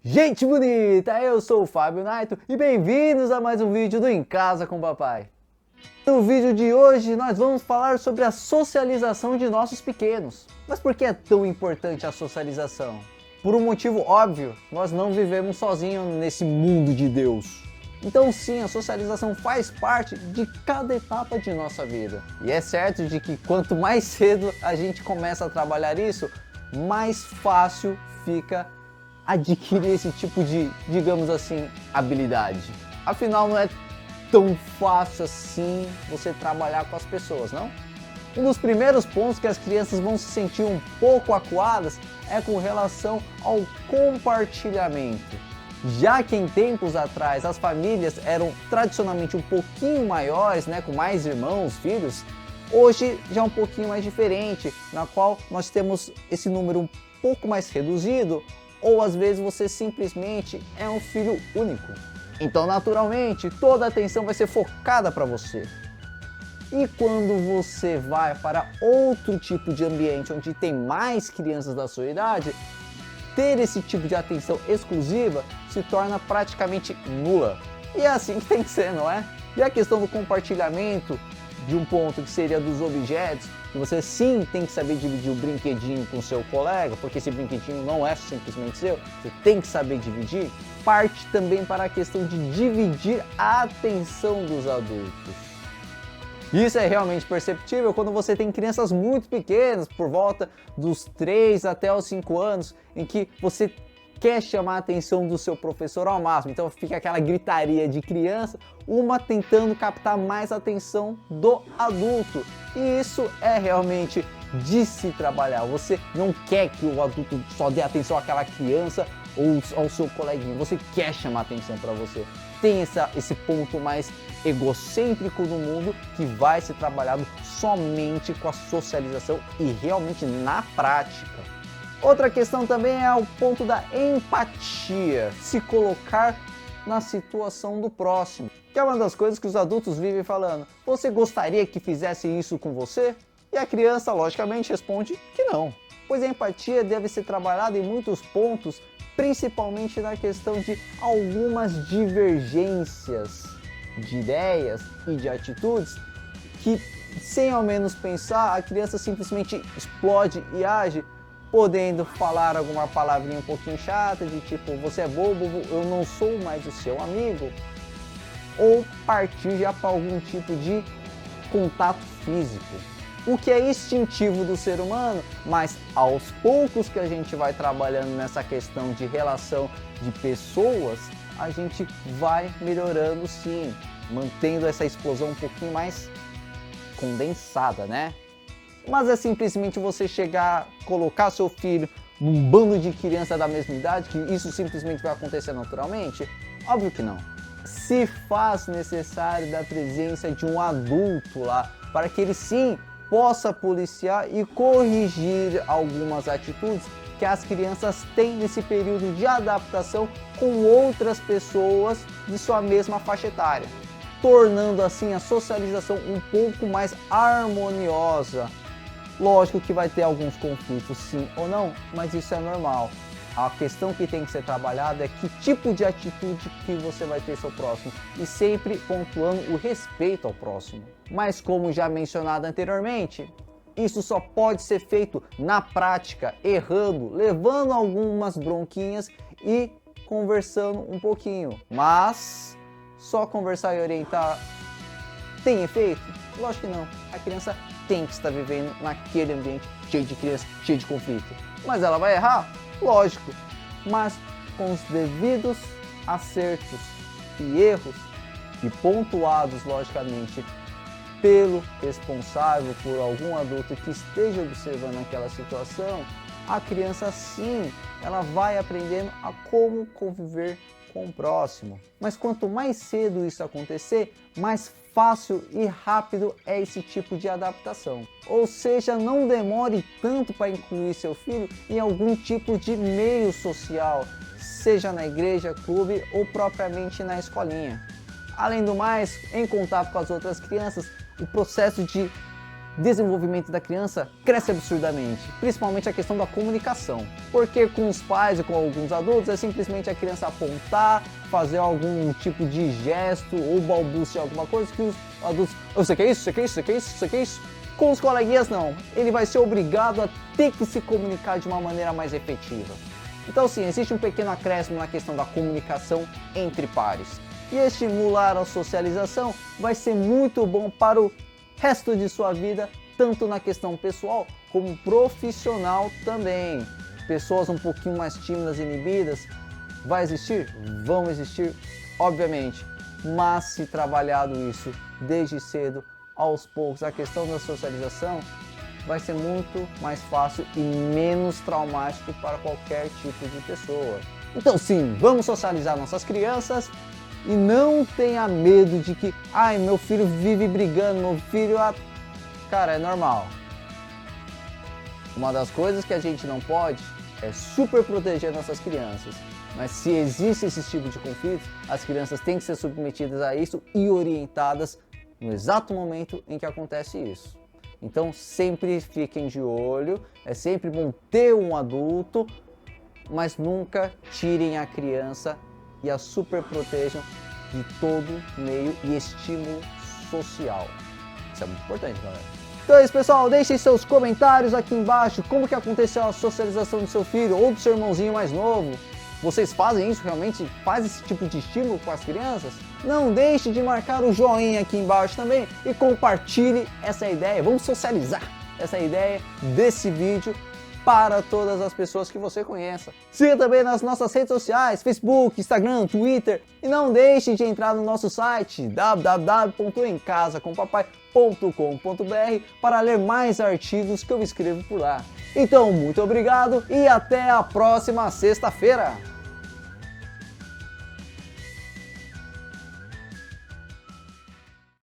Gente bonita, eu sou o Fábio Naito e bem-vindos a mais um vídeo do Em Casa com o Papai. No vídeo de hoje nós vamos falar sobre a socialização de nossos pequenos. Mas por que é tão importante a socialização? Por um motivo óbvio, nós não vivemos sozinhos nesse mundo de Deus. Então sim, a socialização faz parte de cada etapa de nossa vida. E é certo de que quanto mais cedo a gente começa a trabalhar isso, mais fácil fica adquirir esse tipo de, digamos assim, habilidade. Afinal, não é tão fácil assim você trabalhar com as pessoas, não? Um dos primeiros pontos que as crianças vão se sentir um pouco acuadas é com relação ao compartilhamento. Já que em tempos atrás as famílias eram tradicionalmente um pouquinho maiores, né, com mais irmãos, filhos, hoje já é um pouquinho mais diferente, na qual nós temos esse número um pouco mais reduzido, ou às vezes você simplesmente é um filho único. Então, naturalmente, toda a atenção vai ser focada para você. E quando você vai para outro tipo de ambiente onde tem mais crianças da sua idade, ter esse tipo de atenção exclusiva se torna praticamente nula. E é assim que tem que ser, não é? E a questão do compartilhamento de um ponto que seria dos objetos, que você sim tem que saber dividir o brinquedinho com o seu colega, porque esse brinquedinho não é simplesmente seu, você tem que saber dividir, parte também para a questão de dividir a atenção dos adultos. Isso é realmente perceptível quando você tem crianças muito pequenas, por volta dos 3 até os 5 anos, em que você quer chamar a atenção do seu professor ao máximo. Então fica aquela gritaria de criança, uma tentando captar mais a atenção do adulto. E isso é realmente de se trabalhar. Você não quer que o adulto só dê atenção àquela criança ou ao seu coleguinha. Você quer chamar atenção para você. Tem esse ponto mais egocêntrico no mundo que vai ser trabalhado somente com a socialização e realmente na prática. Outra questão também é o ponto da empatia, se colocar na situação do próximo, que é uma das coisas que os adultos vivem falando. Você gostaria que fizesse isso com você? E a criança, logicamente, responde que não. Pois a empatia deve ser trabalhada em muitos pontos, principalmente na questão de algumas divergências de ideias e de atitudes que, sem ao menos pensar, a criança simplesmente explode e age, podendo falar alguma palavrinha um pouquinho chata, de tipo, você é bobo, eu não sou mais o seu amigo, ou partir já para algum tipo de contato físico. O que é instintivo do ser humano, mas aos poucos que a gente vai trabalhando nessa questão de relação de pessoas, a gente vai melhorando sim, mantendo essa explosão um pouquinho mais condensada, né? Mas é simplesmente você chegar, colocar seu filho num bando de criança da mesma idade, que isso simplesmente vai acontecer naturalmente? Óbvio que não. Se faz necessário da presença de um adulto lá, para que ele sim possa policiar e corrigir algumas atitudes que as crianças têm nesse período de adaptação com outras pessoas de sua mesma faixa etária, tornando assim a socialização um pouco mais harmoniosa. Lógico que vai ter alguns conflitos, sim ou não, mas isso é normal. A questão que tem que ser trabalhada é que tipo de atitude que você vai ter seu próximo e sempre pontuando o respeito ao próximo. Mas como já mencionado anteriormente, isso só pode ser feito na prática, errando, levando algumas bronquinhas e conversando um pouquinho. Mas só conversar e orientar tem efeito? Lógico que não. A criança tem que estar vivendo naquele ambiente cheio de criança, cheio de conflito. Mas ela vai errar? Lógico. Mas com os devidos acertos e erros, e pontuados, logicamente, pelo responsável, por algum adulto que esteja observando aquela situação, a criança sim, ela vai aprendendo a como conviver com o próximo. Mas quanto mais cedo isso acontecer, mais fácil e rápido é esse tipo de adaptação. Ou seja, não demore tanto para incluir seu filho em algum tipo de meio social, seja na igreja, clube ou propriamente na escolinha. Além do mais, em contato com as outras crianças, o processo de desenvolvimento da criança cresce absurdamente, principalmente a questão da comunicação, porque com os pais e com alguns adultos é simplesmente a criança apontar, fazer algum tipo de gesto ou balbuciar alguma coisa que os adultos, você quer isso, você quer isso, você quer isso, você quer isso? Com os coleguinhas não, ele vai ser obrigado a ter que se comunicar de uma maneira mais efetiva. Então sim, existe um pequeno acréscimo na questão da comunicação entre pares, e estimular a socialização vai ser muito bom para o resto de sua vida, tanto na questão pessoal como profissional também. Pessoas um pouquinho mais tímidas e inibidas, vai existir? Vão existir, obviamente, mas se trabalhado isso desde cedo, aos poucos, a questão da socialização vai ser muito mais fácil e menos traumático para qualquer tipo de pessoa. Então sim, vamos socializar nossas crianças. E não tenha medo de que, ai, meu filho vive brigando, meu filho... Cara, é normal. Uma das coisas que a gente não pode é super proteger nossas crianças. Mas se existe esse tipo de conflito, as crianças têm que ser submetidas a isso e orientadas no exato momento em que acontece isso. Então sempre fiquem de olho, é sempre bom ter um adulto, mas nunca tirem a criança e a super protejam de todo meio e estímulo social. Isso é muito importante, galera. Então é isso, pessoal. Deixem seus comentários aqui embaixo. Como que aconteceu a socialização do seu filho ou do seu irmãozinho mais novo? Vocês fazem isso? Realmente faz esse tipo de estímulo com as crianças? Não deixe de marcar o joinha aqui embaixo também e compartilhe essa ideia. Vamos socializar essa ideia desse vídeo para todas as pessoas que você conheça. Siga também nas nossas redes sociais, Facebook, Instagram, Twitter, e não deixe de entrar no nosso site www.emcasacompapai.com.br para ler mais artigos que eu escrevo por lá. Então, muito obrigado e até a próxima sexta-feira!